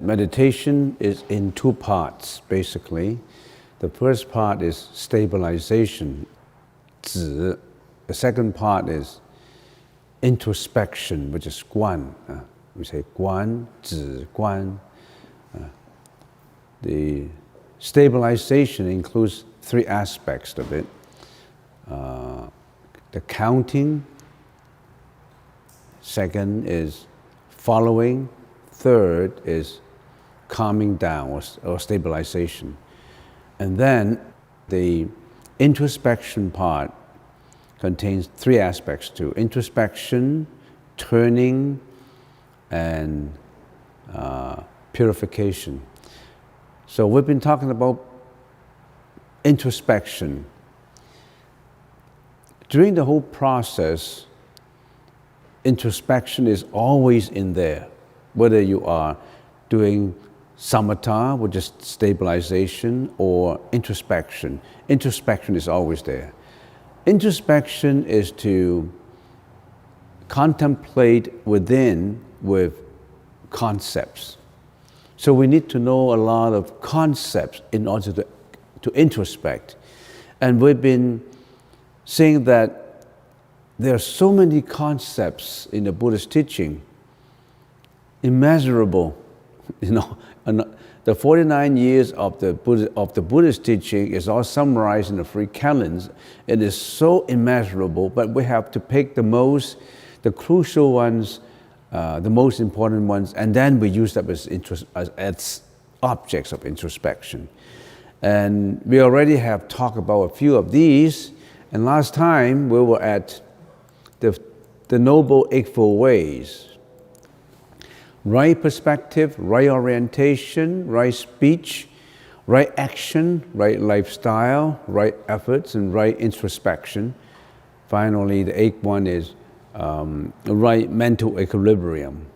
Meditation is in two parts, basically. The first part is stabilization, 止. The second part is introspection, which is guan. We say guan, 止, guan. The stabilization includes three aspects of it. The counting. Second is following. Third is calming down or stabilization. And then the introspection part contains three aspects too: introspection, turning, and purification. So we've been talking about introspection. During the whole process, introspection is always in there. Whether you are doing samatha, which is stabilization, or introspection. Introspection is always there. Introspection is to contemplate within with concepts. So we need to know a lot of concepts in order to introspect. And we've been saying that there are so many concepts in the Buddhist teaching, immeasurable. And the 49 years of the Buddhist teaching is all summarized in the three canons. It is so immeasurable, but we have to pick the crucial ones, the most important ones, and then we use them as objects of introspection. And we already have talked about a few of these, and last time we were at the Noble Eightfold Ways. Right perspective, right orientation, right speech, right action, right lifestyle, right efforts, and right introspection. Finally, the eighth one is right mental equilibrium.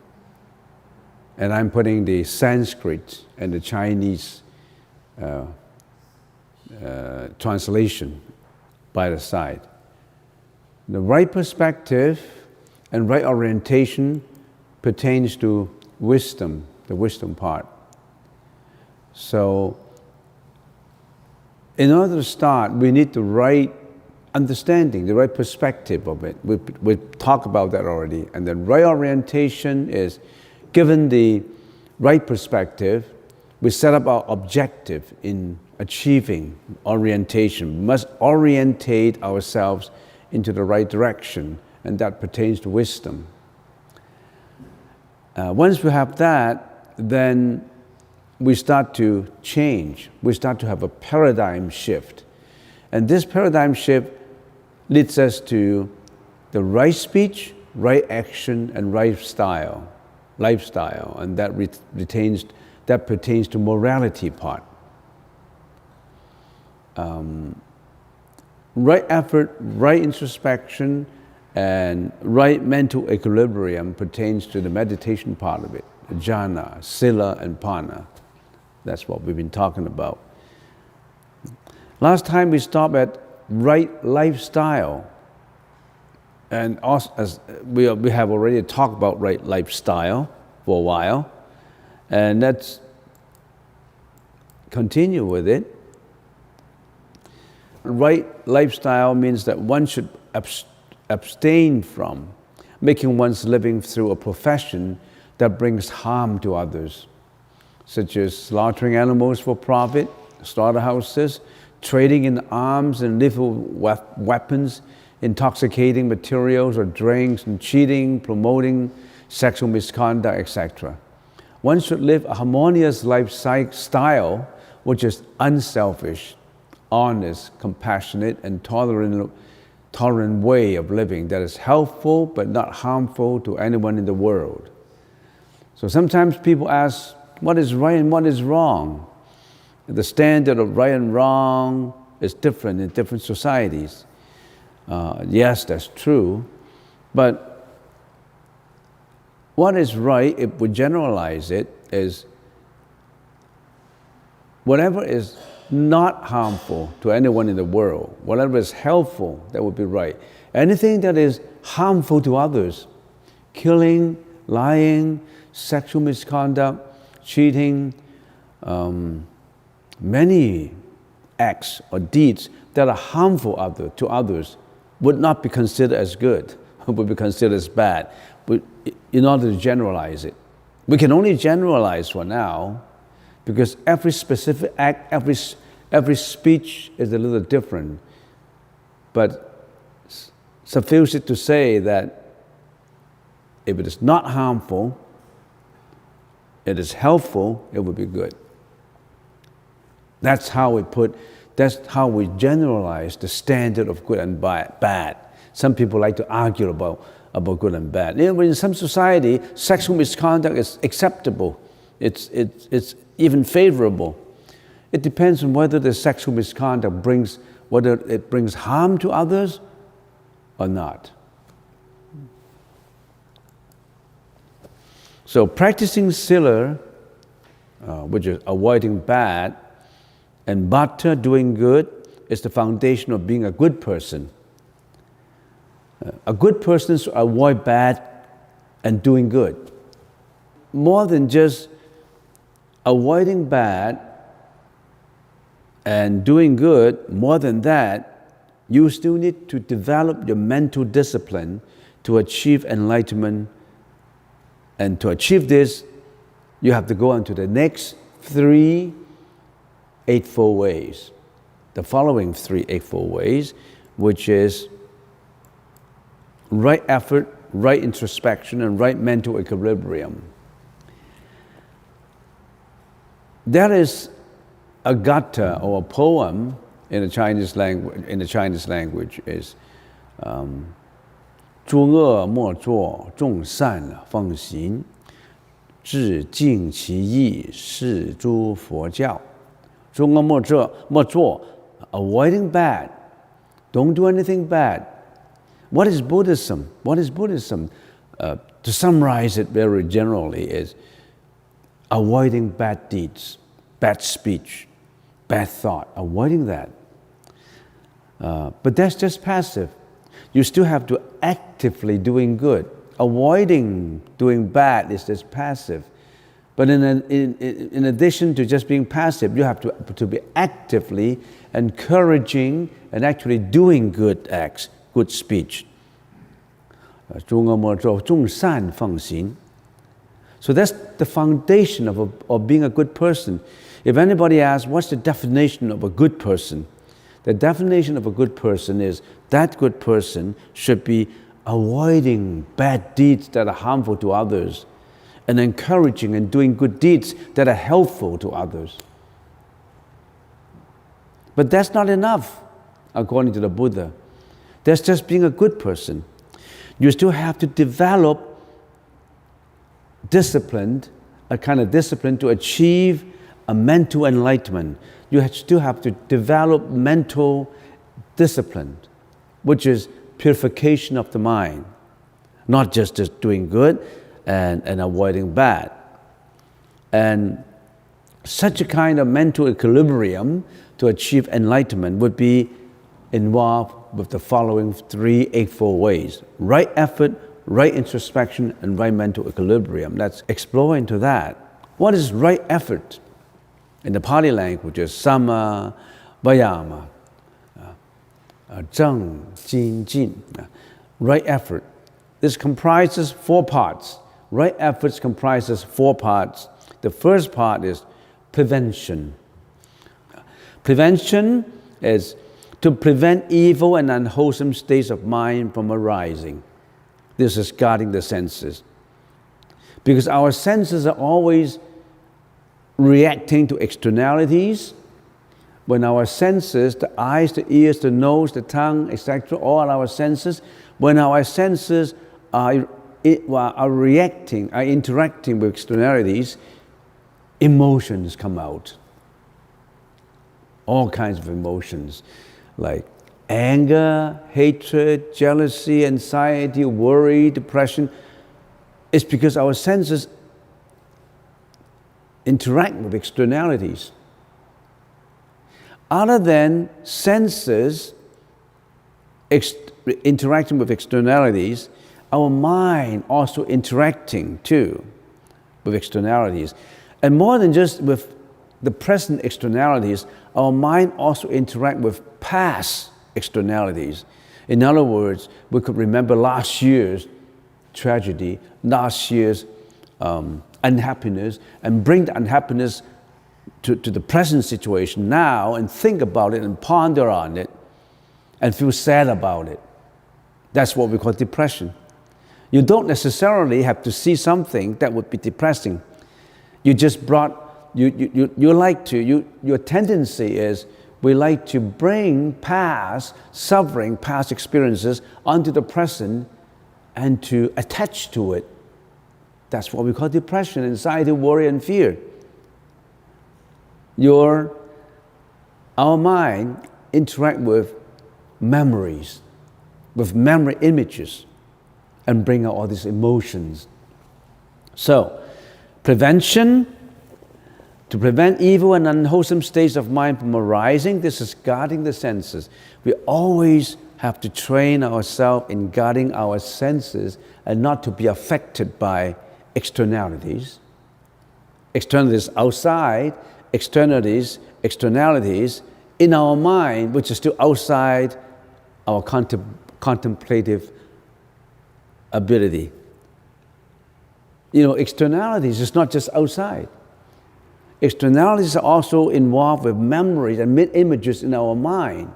And I'm putting the Sanskrit and the Chinese translation by the side. The right perspective and right orientation pertains to wisdom, the wisdom part. So, in order to start, we need the right understanding, the right perspective of it. We talked about that already. And the right orientation is, given the right perspective, we set up our objective in achieving orientation. We must orientate ourselves into the right direction, and that pertains to wisdom. Once we have that, then we start to change. We start to have a paradigm shift. And this paradigm shift leads us to the right speech, right action, and right lifestyle. And that pertains to morality part. Right effort, right introspection, and right mental equilibrium pertains to the meditation part of it, jhana, sila, and pana. That's what we've been talking about. Last time we stopped at right lifestyle. And also, as we have already talked about right lifestyle for a while. And let's continue with it. Right lifestyle means that one should abstain from making one's living through a profession that brings harm to others, such as slaughtering animals for profit, slaughterhouses, trading in arms and lethal weapons, intoxicating materials or drinks, and cheating, promoting sexual misconduct, etc. One should live a harmonious lifestyle which is unselfish, honest, compassionate, and tolerant way of living that is helpful but not harmful to anyone in the world. So sometimes people ask, what is right and what is wrong? The standard of right and wrong is different in different societies. Yes, that's true, but what is right, if we generalize it, is whatever is not harmful to anyone in the world, whatever is helpful, that would be right. Anything that is harmful to others, killing, lying, sexual misconduct, cheating, many acts or deeds that are harmful to others would not be considered as good, would be considered as bad, but in order to generalize it. We can only generalize for now because every specific act, every speech is a little different. But suffice it to say that if it is not harmful, it is helpful, it would be good. That's how we generalize the standard of good and bad. Some people like to argue about good and bad. In some society, sexual misconduct is acceptable. It's even favorable. It depends on whether the sexual misconduct brings harm to others or not. So practicing sila, which is avoiding bad, and bhatta, doing good, is the foundation of being a good person. A good person should avoid bad and doing good. More than just avoiding bad and doing good, more than that, you still need to develop your mental discipline to achieve enlightenment. And to achieve this, you have to go on to the next 3 Eightfold Ways. The following 3 Eightfold Ways, which is right effort, right introspection, and right mental equilibrium. That is a gatha or a poem in the Chinese language is 诸恶莫作，众善奉行，自尽其意，是诸佛教。诸恶莫作, avoiding bad. Don't do anything bad. What is Buddhism? To summarize it very generally is avoiding bad deeds, bad speech, bad thought, avoiding that. But that's just passive. You still have to actively doing good. Avoiding doing bad is just passive. But in addition to just being passive, you have to be actively encouraging and actually doing good acts, good speech. 诸恶莫作，众善奉行. So that's the foundation of being a good person. If anybody asks, what's the definition of a good person? The definition of a good person is that good person should be avoiding bad deeds that are harmful to others and encouraging and doing good deeds that are helpful to others. But that's not enough, according to the Buddha. That's just being a good person. You still have to develop a kind of discipline to achieve a mental enlightenment. You still have to develop mental discipline, which is purification of the mind, not just doing good and avoiding bad. And such a kind of mental equilibrium to achieve enlightenment would be involved with the following 3 Eightfold Ways: right effort, right introspection, and right mental equilibrium. Let's explore into that. What is right effort? In the Pali language, is sama, vayama, zheng, jin, jin. Right effort. This comprises 4 parts. Right efforts comprises 4 parts. The first part is prevention. Prevention is to prevent evil and unwholesome states of mind from arising. This is guarding the senses. Because our senses are always reacting to externalities. When our senses, the eyes, the ears, the nose, the tongue, etc., all our senses, when our senses are reacting, are interacting with externalities, emotions come out. All kinds of emotions, like anger, hatred, jealousy, anxiety, worry, depression. It's because our senses interact with externalities. Other than senses interacting with externalities, our mind also interacting too with externalities. And more than just with the present externalities, our mind also interacts with past externalities. In other words, we could remember last year's tragedy, last year's unhappiness, and bring the unhappiness to the present situation now and think about it and ponder on it and feel sad about it. That's what we call depression. You don't necessarily have to see something that would be depressing. You just your tendency is we like to bring past suffering, past experiences onto the present and to attach to it. That's what we call depression, anxiety, worry, and fear. Our mind interact with memories, with memory images, and bring out all these emotions. So, prevention, to prevent evil and unwholesome states of mind from arising, this is guarding the senses. We always have to train ourselves in guarding our senses and not to be affected by externalities. Externalities outside, externalities in our mind, which is still outside our contemplative ability. Externalities is not just outside. Externalities are also involved with memories and images in our mind.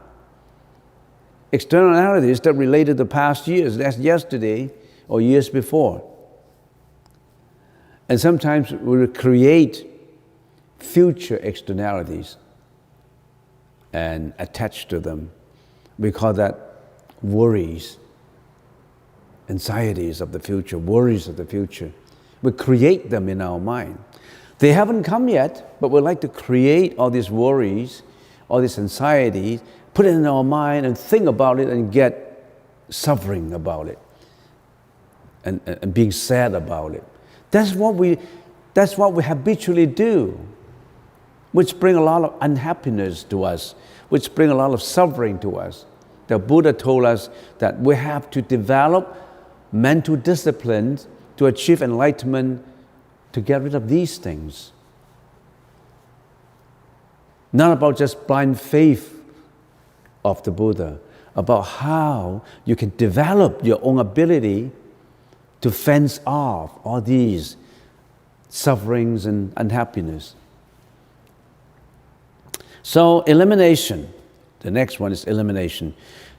Externalities that relate to the past years, that's yesterday or years before. And sometimes we create future externalities and attach to them. We call that worries, anxieties of the future, worries of the future. We create them in our mind. They haven't come yet, but we like to create all these worries, all these anxieties, put it in our mind and think about it and get suffering about it and being sad about it. That's what we habitually do, which bring a lot of unhappiness to us, which bring a lot of suffering to us. The Buddha told us that we have to develop mental disciplines to achieve enlightenment, to get rid of these things. Not about just blind faith of the Buddha, about how you can develop your own ability to fence off all these sufferings and unhappiness. So elimination, the next one is elimination.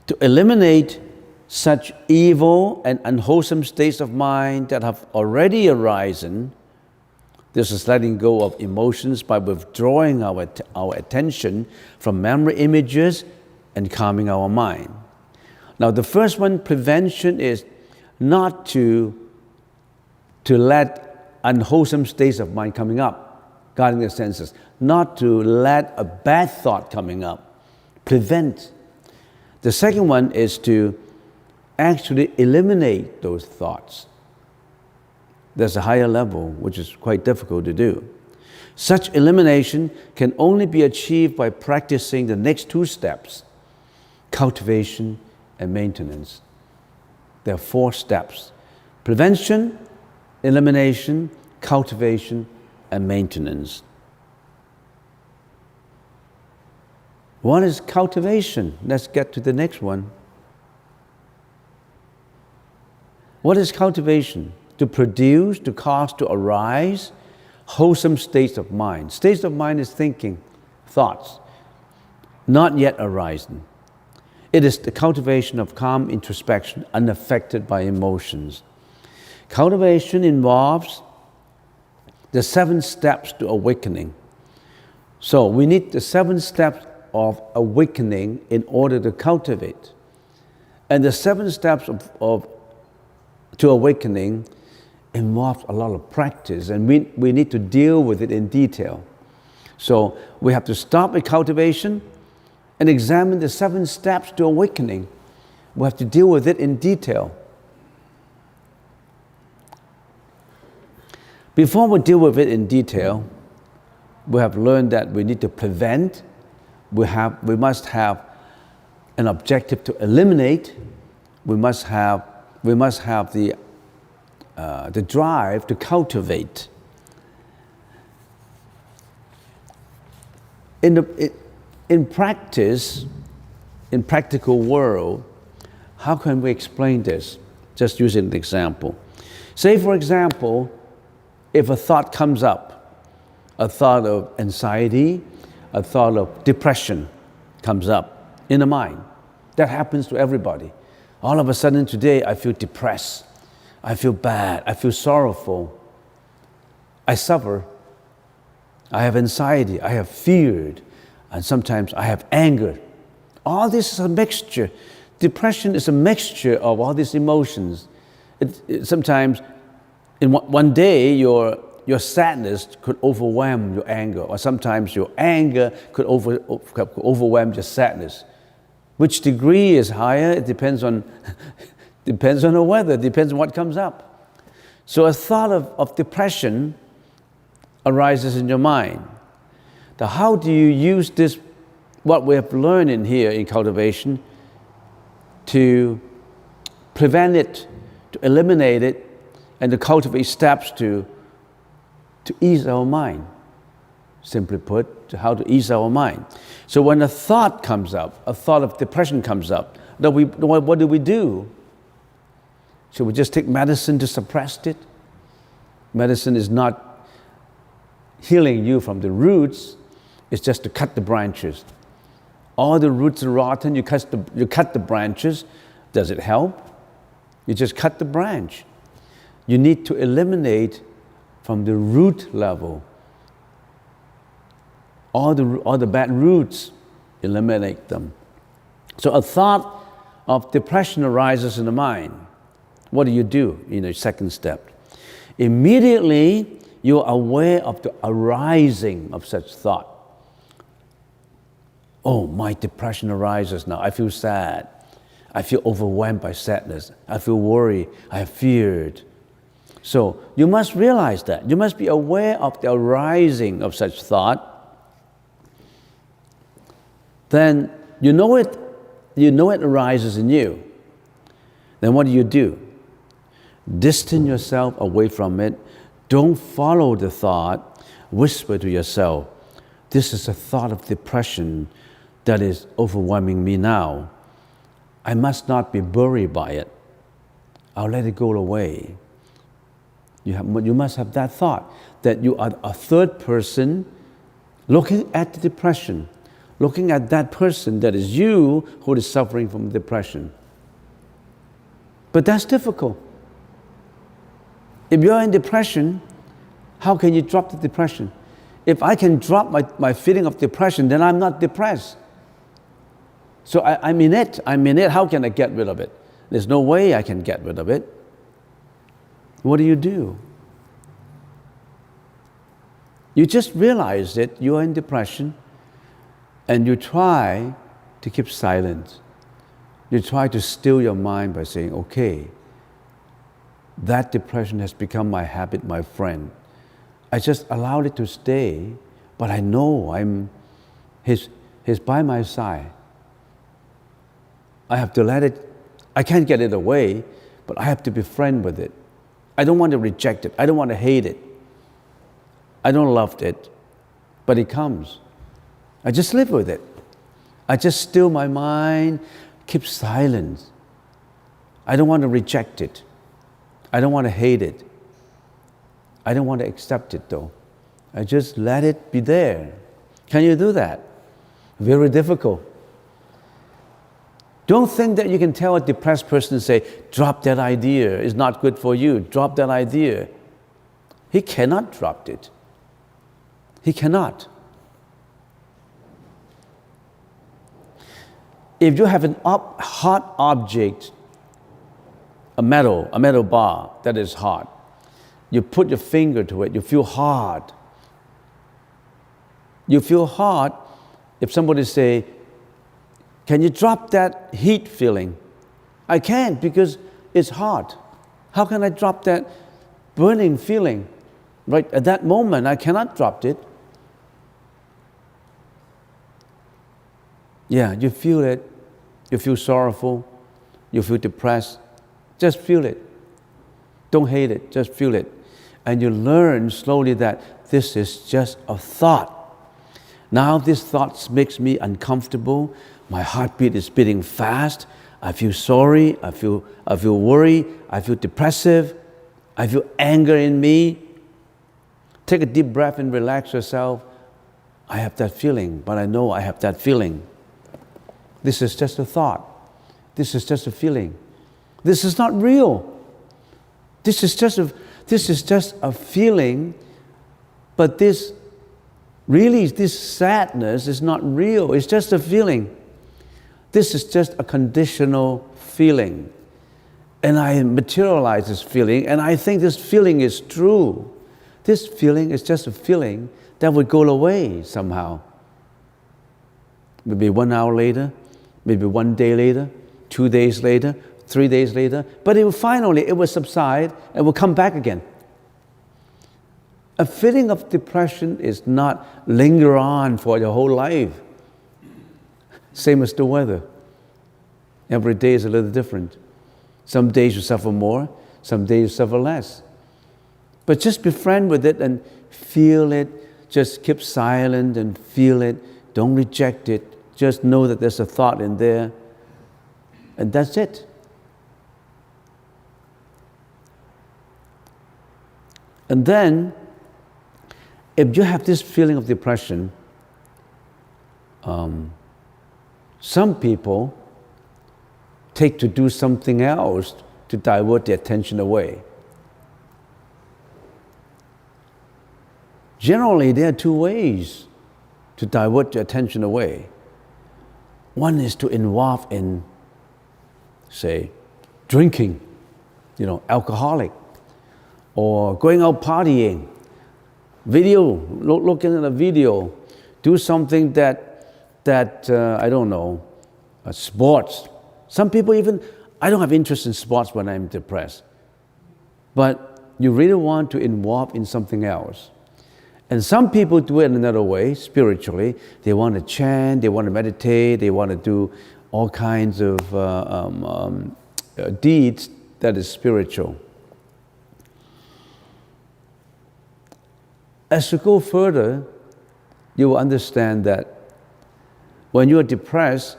To eliminate such evil and unwholesome states of mind that have already arisen, this is letting go of emotions by withdrawing our attention from memory images and calming our mind. Now the first one, prevention, is not to let unwholesome states of mind coming up, guarding the senses, not to let a bad thought coming up, prevent. The second one is to actually eliminate those thoughts. There's a higher level, which is quite difficult to do. Such elimination can only be achieved by practicing the next two steps, cultivation and maintenance. There are 4 steps: prevention, elimination, cultivation, and maintenance. What is cultivation? Let's get to the next one. What is cultivation? To produce, to cause, to arise wholesome states of mind. States of mind is thinking, thoughts, not yet arising. It is the cultivation of calm introspection, unaffected by emotions. Cultivation involves the 7 steps to awakening. So we need the 7 steps of awakening in order to cultivate. And the 7 steps to awakening involves a lot of practice, and we need to deal with it in detail. So we have to stop at cultivation and examine the 7 steps to awakening. We have to deal with it in detail. Before we deal with it in detail, we have learned that we need to prevent. We must have an objective to eliminate. We must have the drive to cultivate. In practice, in practical world, how can we explain this? Just using an example. Say, for example, if a thought comes up, a thought of anxiety, a thought of depression comes up in the mind. That happens to everybody. All of a sudden today, I feel depressed. I feel bad. I feel sorrowful. I suffer. I have anxiety. I have fear. And sometimes I have anger. All this is a mixture. Depression is a mixture of all these emotions. Sometimes in one day, your sadness could overwhelm your anger, or sometimes your anger could overwhelm your sadness. Which degree is higher? It depends on the weather, depends on what comes up. So a thought of depression arises in your mind. Now, how do you use this, what we have learned in here in cultivation, to prevent it, to eliminate it, and to cultivate steps to ease our mind? Simply put, to how to ease our mind. So when a thought comes up, a thought of depression comes up, what do we do? Should we just take medicine to suppress it? Medicine is not healing you from the roots, it's just to cut the branches. All the roots are rotten, you cut the branches. Does it help? You just cut the branch. You need to eliminate from the root level all the bad roots, eliminate them. So a thought of depression arises in the mind. What do? Second step. Immediately, you're aware of the arising of such thought. Oh, my depression arises now. I feel sad. I feel overwhelmed by sadness. I feel worried. I have feared. So you must realize that. You must be aware of the arising of such thought. Then you know it arises in you. Then what do? Distance yourself away from it. Don't follow the thought. Whisper to yourself, this is a thought of depression that is overwhelming me now. I must not be buried by it. I'll let it go away. You must have that thought, that you are a third person looking at the depression, looking at that person that is you who is suffering from depression. But that's difficult. If you're in depression, how can you drop the depression? If I can drop my feeling of depression, then I'm not depressed. So I'm in it. How can I get rid of it? There's no way I can get rid of it. What do? You just realize that you are in depression, and you try to keep silent. You try to still your mind by saying, okay, that depression has become my habit, my friend. I just allowed it to stay, but I know he's by my side. I have to let it, I can't get it away, but I have to be friend with it. I don't want to reject it. I don't want to hate it. I don't love it, but it comes. I just live with it. I just still my mind, keep silence. I don't want to reject it. I don't want to hate it. I don't want to accept it though. I just let it be there. Can you do that? Very difficult. Don't think that you can tell a depressed person and say, drop that idea, it's not good for you, drop that idea. He cannot drop it. He cannot. If you have a hot object, a metal bar that is hot, you put your finger to it, you feel hot. You feel hot. If somebody say, can you drop that heat feeling? I can't because it's hot. How can I drop that burning feeling? Right at that moment, I cannot drop it. Yeah, you feel it. You feel sorrowful. You feel depressed. Just feel it. Don't hate it. Just feel it. And you learn slowly that this is just a thought. Now these thoughts makes me uncomfortable. My heartbeat is beating fast. I feel sorry. I feel worried. I feel depressive. I feel anger in me. Take a deep breath and relax yourself. I have that feeling, but I know I have that feeling. This is just a thought. This is just a feeling. This is not real. This is just a feeling, but this sadness is not real. It's just a feeling. This is just a conditional feeling. And I materialize this feeling, and I think this feeling is true. This feeling is just a feeling that would go away somehow. Maybe 1 hour later, maybe 1 day later, 2 days later, 3 days later, but it will subside and will come back again. A feeling of depression is not linger on for your whole life. Same as the weather. Every day is a little different. Some days you suffer more, some days you suffer less. But just befriend with it and feel it. Just keep silent and feel it. Don't reject it. Just know that there's a thought in there. And that's it. And then, if you have this feeling of depression, some people take to do something else to divert the attention away. Generally, there are two ways to divert your attention away. One is to involve in, say, drinking, alcoholic, or going out partying, looking at a video, do something that I don't know, sports. Some people even, I don't have interest in sports when I'm depressed, but you really want to involve in something else. And some people do it in another way, spiritually. They want to chant, they want to meditate, they want to do all kinds of deeds that is spiritual. As you go further, you will understand that when you are depressed,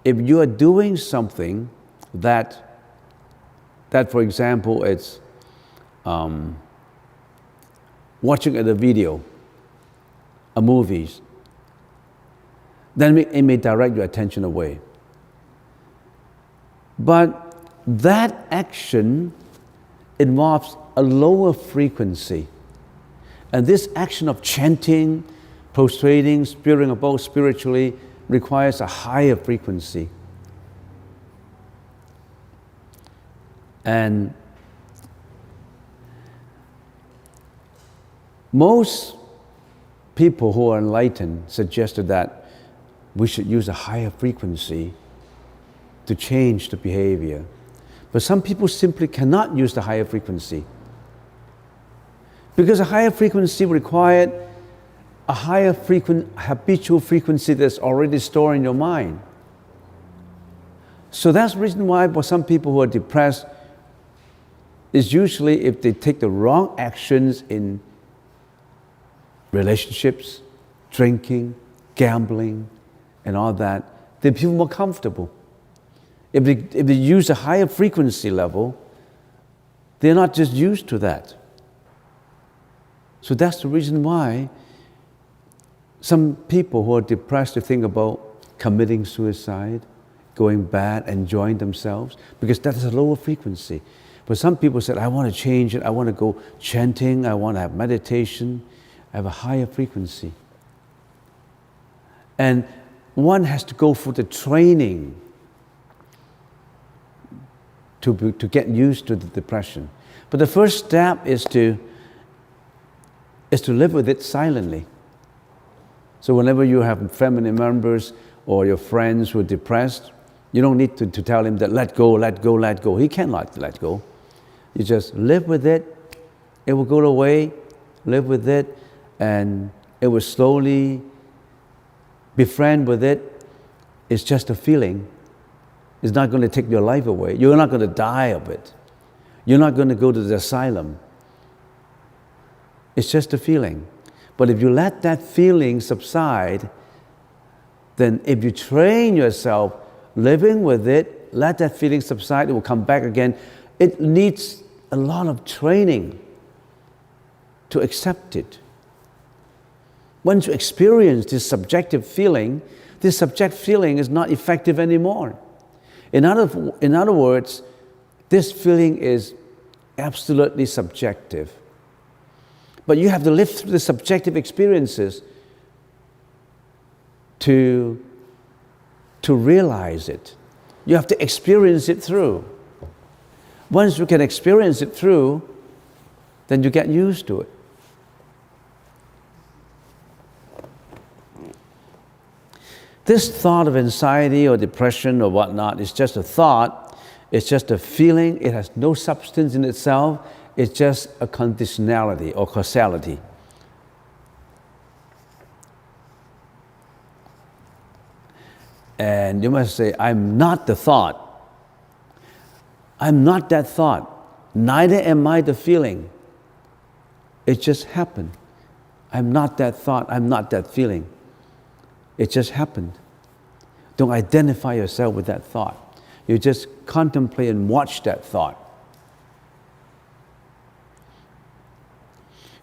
if you are doing something that for example, it's watching a video, a movies, then it may direct your attention away. But that action involves a lower frequency. And this action of chanting, prostrating, spewing about spiritually requires a higher frequency. And most people who are enlightened suggested that we should use a higher frequency to change the behavior. But some people simply cannot use the higher frequency. Because a higher frequency required a higher habitual frequency that's already stored in your mind. So that's the reason why for some people who are depressed, is usually if they take the wrong actions in relationships, drinking, gambling, and all that, they feel more comfortable. If they use a higher frequency level, they're not just used to that. So that's the reason why some people who are depressed, they think about committing suicide, going bad, enjoying themselves, because that is a lower frequency. But some people said, I want to change it, I want to go chanting, I want to have meditation, I have a higher frequency. And one has to go through the training to get used to the depression. But the first step is to live with it silently. So whenever you have family members or your friends who are depressed, you don't need to tell him that let go, let go, let go. He cannot let go. You just live with it. It will go away. Live with it, and it will slowly befriend with it. It's just a feeling. It's not going to take your life away. You're not going to die of it. You're not going to go to the asylum. It's just a feeling. But if you let that feeling subside, then if you train yourself living with it, let that feeling subside, it will come back again. It needs a lot of training to accept it. Once you experience this subjective feeling is not effective anymore. In other words, this feeling is absolutely subjective. But you have to live through the subjective experiences to realize it. You have to experience it through. Once you can experience it through, then you get used to it. This thought of anxiety or depression or whatnot is just a thought, it's just a feeling, it has no substance in itself, it's just a conditionality or causality. And you must say, I'm not the thought. I'm not that thought. Neither am I the feeling. It just happened. I'm not that thought. I'm not that feeling. It just happened. Don't identify yourself with that thought. You just contemplate and watch that thought.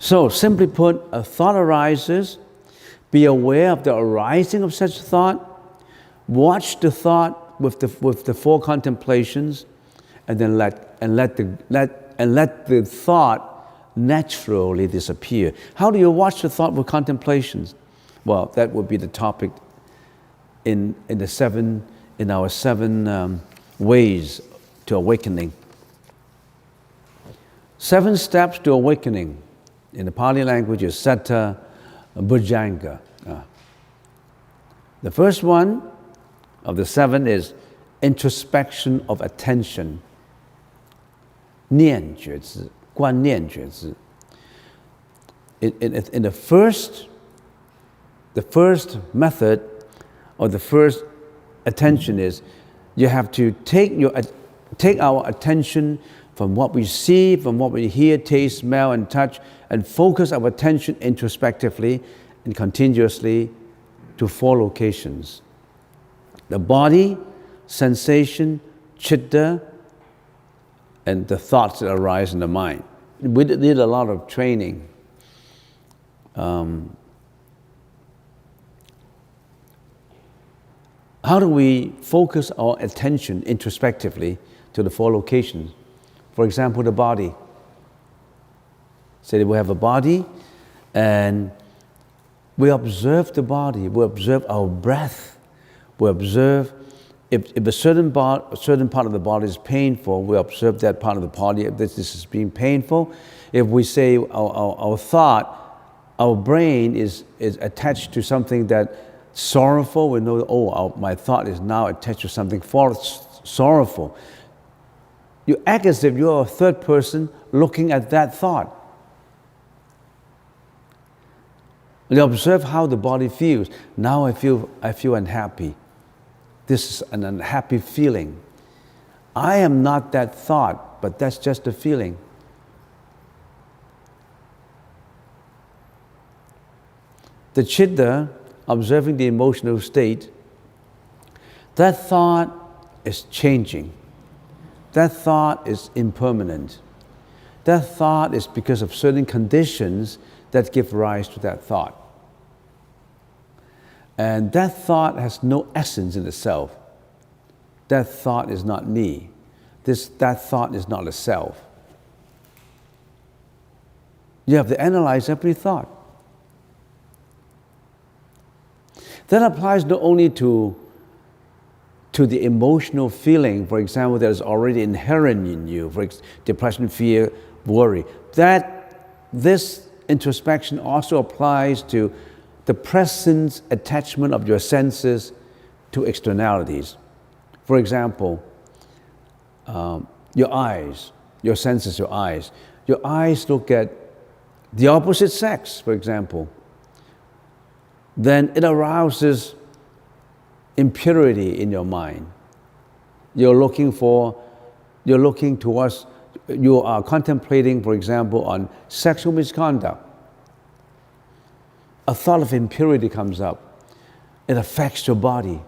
So, simply put, a thought arises. Be aware of the arising of such thought. Watch the thought with the four contemplations, and then let the thought naturally disappear. How do you watch the thought with contemplations? Well, that would be the topic in our seven ways to awakening. 7 steps to awakening. In the Pali language is Satta Bhujanga. The first one of the 7 is introspection of attention. 念觉知, 观念觉知. In the first method or the first attention is you have to take our attention from what we see, from what we hear, taste, smell, and touch, and focus our attention introspectively and continuously to 4 locations. The body, sensation, chitta, and the thoughts that arise in the mind. We did a lot of training. How do we focus our attention introspectively to the 4 locations? For example, the body. Say we have a body and we observe the body, we observe our breath, we observe if a certain part of the body is painful, we observe that part of the body, if this is being painful. If we say our thought, our brain is attached to something that sorrowful, we know, my thought is now attached to something sorrowful. You act as if you're a third person looking at that thought. You observe how the body feels. Now I feel unhappy. This is an unhappy feeling. I am not that thought, but that's just a feeling. The chitta, observing the emotional state, that thought is changing. That thought is impermanent. That thought is because of certain conditions that give rise to that thought. And that thought has no essence in itself. That thought is not me. That thought is not a self. You have to analyze every thought. That applies not only to the emotional feeling, for example, that is already inherent in you, for depression, fear, worry. This introspection also applies to the present attachment of your senses to externalities. For example, your eyes, your senses, your eyes. Your eyes look at the opposite sex, for example. Then it arouses impurity in your mind. You are contemplating, for example, on sexual misconduct. a thought of impurity comes up, it affects your body.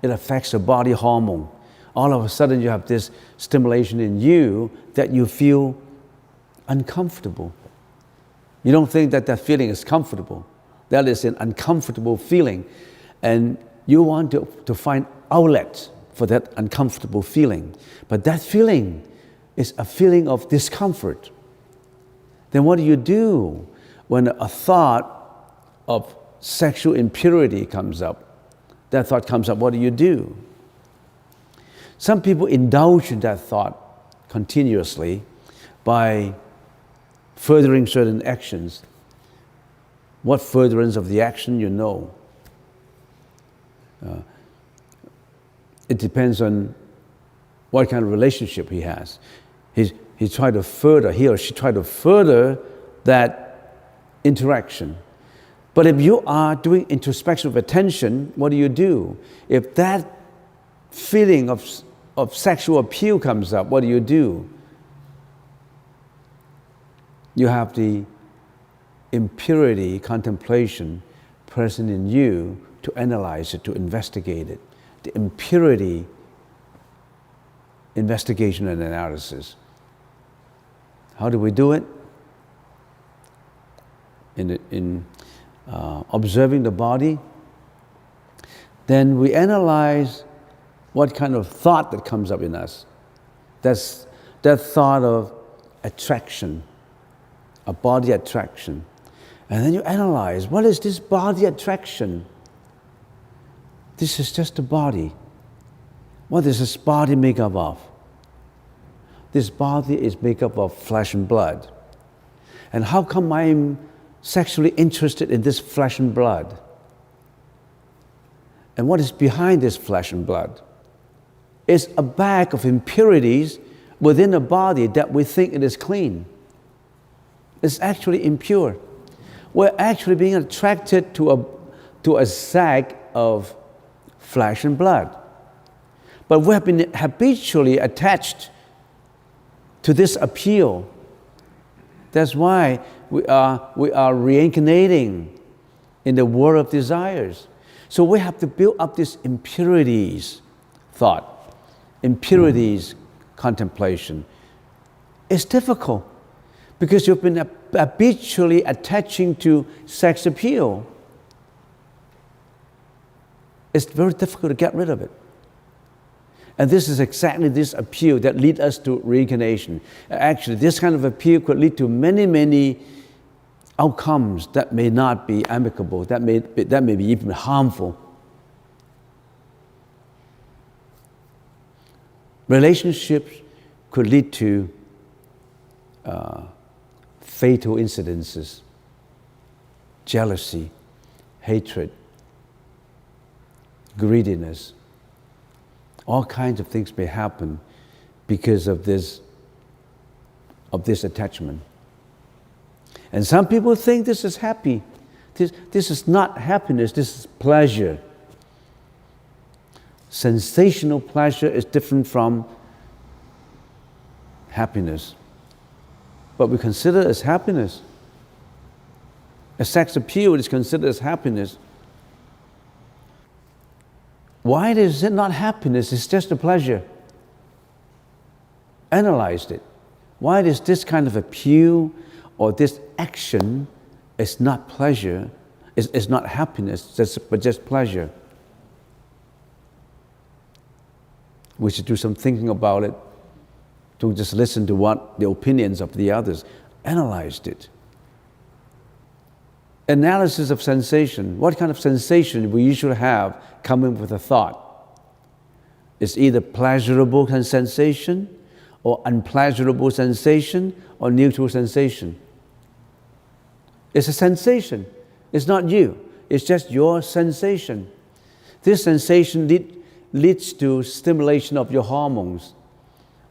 It affects the body hormone. All of a sudden you have this stimulation in you that you feel uncomfortable. You don't think that that feeling is comfortable. That is an uncomfortable feeling. And you want to find outlet for that uncomfortable feeling. But that feeling is a feeling of discomfort. Then what do you do when a thought of sexual impurity comes up? That thought comes up, what do you do? Some people indulge in that thought continuously by furthering certain actions. What furtherance of the action, you know. It depends on what kind of relationship he has. He or she tried to further that interaction. But if you are doing introspection of attention, what do? If that feeling of sexual appeal comes up, what do? You have the impurity contemplation present in you to analyze it, to investigate it. The impurity investigation and analysis. How do we do it? In observing the body. Then we analyze what kind of thought that comes up in us. That's that thought of attraction, a body attraction. And then you analyze, what is this body attraction? This is just a body. What is this body made up of? This body is made up of flesh and blood. And how come I'm sexually interested in this flesh and blood? And what is behind this flesh and blood? It's a bag of impurities within a body that we think it is clean. It's actually impure. We're actually being attracted to a sack of flesh and blood. But we have been habitually attached to this appeal. That's why we are reincarnating in the world of desires. So we have to build up this impurities thought, impurities contemplation. It's difficult because you've been habitually attaching to sex appeal. It's very difficult to get rid of it. And this is exactly this appeal that leads us to reincarnation. Actually, this kind of appeal could lead to many, many outcomes that may not be amicable, that may be even harmful. Relationships could lead to fatal incidences, jealousy, hatred, greediness. All kinds of things may happen because of this attachment. And some people think this is happy. This is not happiness, this is pleasure. Sensational pleasure is different from happiness. But we consider it as happiness. A sex appeal is considered as happiness. Why is it not happiness? It's just a pleasure. Analyze it. Why is this kind of appeal or this action is not pleasure, is not happiness, but just pleasure? We should do some thinking about it. Don't just listen to what the opinions of the others. Analyze it. Analysis of sensation. What kind of sensation we usually have coming with a thought? It's either pleasurable sensation or unpleasurable sensation or neutral sensation. It's a sensation. It's not you. It's just your sensation. This sensation leads to stimulation of your hormones,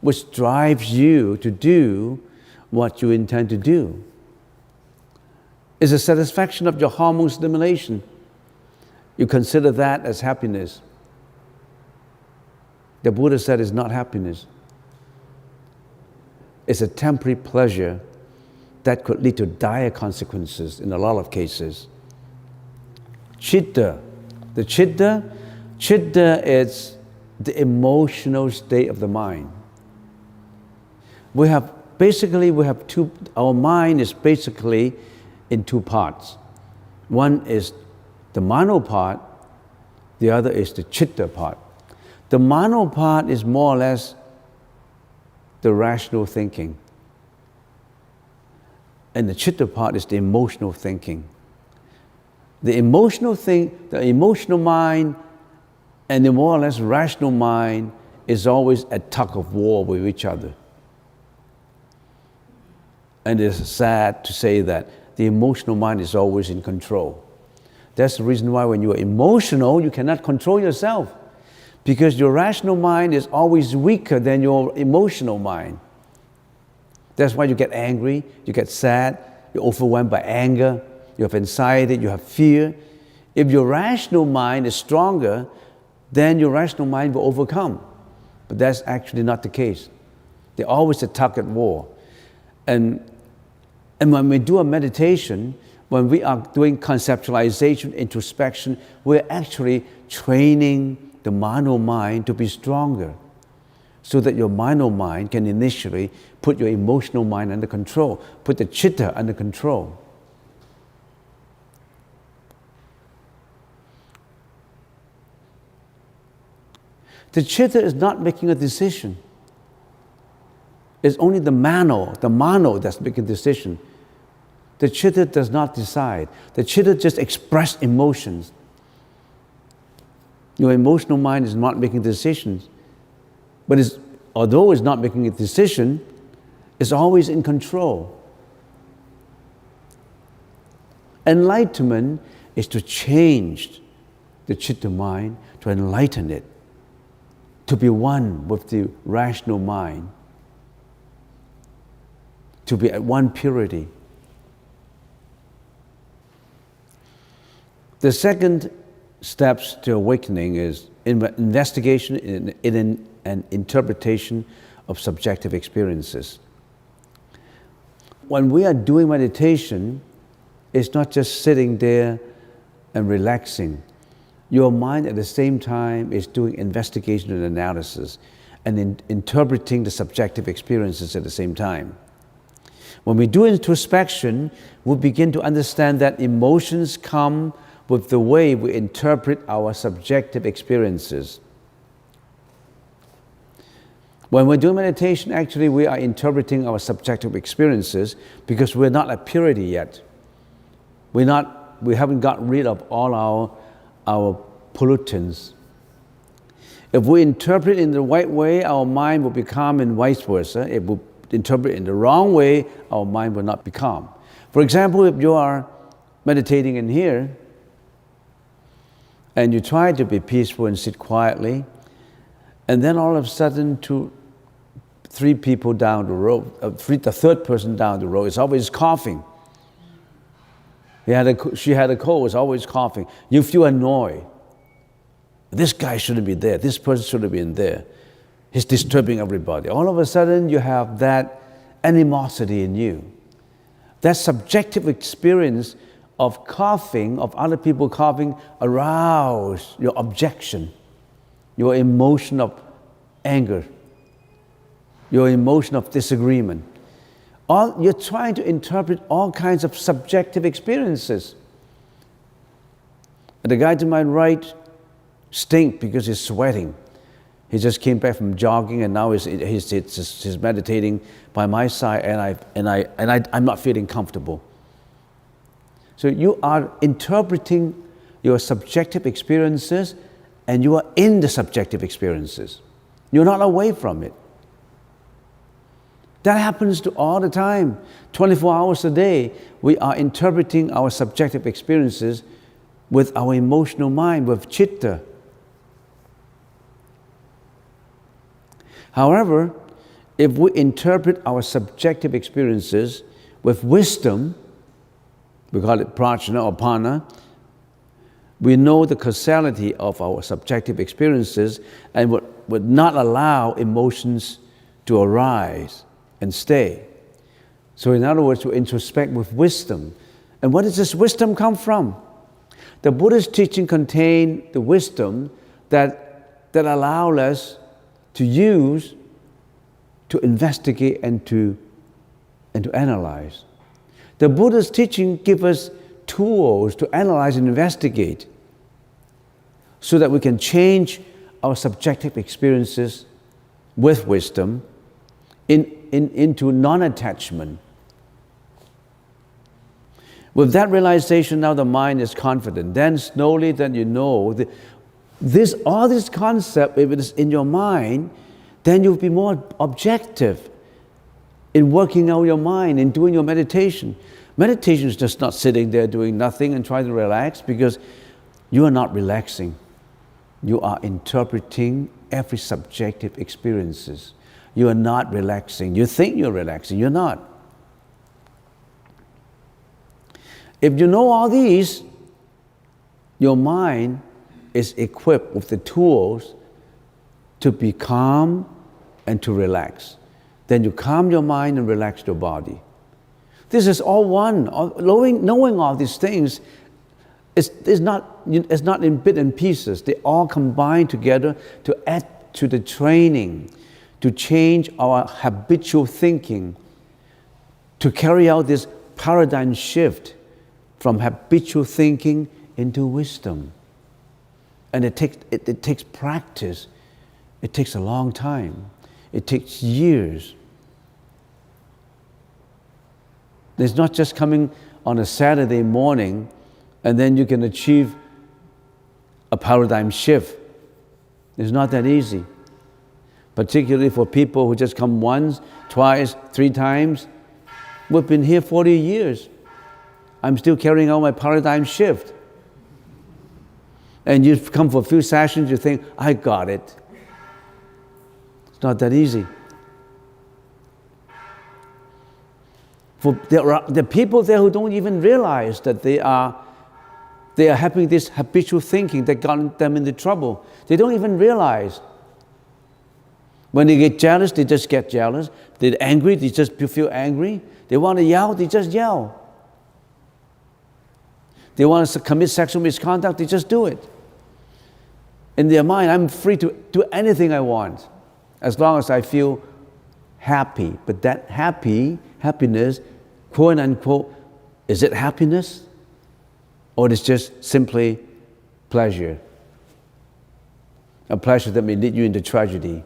which drives you to do what you intend to do. It's a satisfaction of your hormone stimulation. You consider that as happiness. The Buddha said it's not happiness. It's a temporary pleasure that could lead to dire consequences in a lot of cases. Chitta. The chitta is the emotional state of the mind. We have two, our mind is basically in two parts. One is the mano part, the other is the chitta part. The mano part is more or less the rational thinking. And the chitta part is the emotional thinking. The emotional mind and the more or less rational mind is always at tug of war with each other. And it's sad to say that the emotional mind is always in control. That's the reason why when you are emotional, you cannot control yourself, because your rational mind is always weaker than your emotional mind. That's why you get angry, you get sad, you're overwhelmed by anger, you have anxiety, you have fear. If your rational mind is stronger, then your rational mind will overcome. But that's actually not the case. They're always at tug at war. And when we do a meditation, when we are doing conceptualization, introspection, we're actually training the mano mind to be stronger, so that your mano mind can initially put your emotional mind under control, put the chitta under control. The chitta is not making a decision. It's only the mano that's making a decision. The chitta does not decide. The chitta just expresses emotions. Your emotional mind is not making decisions, but although it's not making a decision, it's always in control. Enlightenment is to change the chitta mind, to enlighten it, to be one with the rational mind, to be at one purity. The second steps to awakening is investigation in and interpretation of subjective experiences. When we are doing meditation, it's not just sitting there and relaxing. Your mind at the same time is doing investigation and analysis and interpreting the subjective experiences at the same time. When we do introspection, we begin to understand that emotions come with the way we interpret our subjective experiences. When we're doing meditation, actually we are interpreting our subjective experiences because we're not at purity yet. We haven't got rid of all our pollutants. If we interpret in the right way, our mind will be calm, and vice versa. If we interpret in the wrong way, our mind will not be calm. For example, if you are meditating in here, and you try to be peaceful and sit quietly, and then all of a sudden three people down the road, the third person down the road is always coughing. She had a cold, is always coughing. You feel annoyed. This guy shouldn't be there. This person should have been there. He's disturbing everybody. All of a sudden, you have that animosity in you. That subjective experience of coughing, of other people coughing, arouse your objection, your emotion of anger, your emotion of disagreement. You're trying to interpret all kinds of subjective experiences. And the guy to my right stinks because he's sweating. He just came back from jogging, and now he's meditating by my side, and I'm not feeling comfortable. So you are interpreting your subjective experiences, and you are in the subjective experiences. You're not away from it. That happens to all the time. 24 hours a day, we are interpreting our subjective experiences with our emotional mind, with chitta. However, if we interpret our subjective experiences with wisdom, we call it prajna or pana, we know the causality of our subjective experiences and would not allow emotions to arise and stay. So in other words, we introspect with wisdom. And where does this wisdom come from? The Buddhist teaching contain the wisdom that allow us to use, to investigate, and to analyze. The Buddha's teaching give us tools to analyze and investigate so that we can change our subjective experiences with wisdom into non-attachment. With that realization, now the mind is confident. Then slowly, then you know, all this concept, if it is in your mind, then you'll be more objective in working out your mind, in doing your meditation. Meditation is just not sitting there doing nothing and trying to relax, because you are not relaxing. You are interpreting every subjective experiences. You are not relaxing. You think you're relaxing, you're not. If you know all these, your mind is equipped with the tools to be calm and to relax. Then you calm your mind and relax your body. This is all one. Knowing all these things is not in bits and pieces. They all combine together to add to the training, to change our habitual thinking, to carry out this paradigm shift from habitual thinking into wisdom. And it takes practice. It takes a long time. It takes years. It's not just coming on a Saturday morning and then you can achieve a paradigm shift. It's not that easy. Particularly for people who just come once, twice, 3 times. We've been here 40 years. I'm still carrying out my paradigm shift. And you come for a few sessions, you think, I got it. It's not that easy. There are people there who don't even realize that they are having this habitual thinking that got them into trouble. They don't even realize. When they get jealous, they just get jealous. They're angry, they just feel angry. They want to yell, they just yell. They want to commit sexual misconduct, they just do it. In their mind, I'm free to do anything I want, as long as I feel happy. But that happiness, quote unquote, is it happiness? Or it's just simply pleasure? A pleasure that may lead you into tragedy.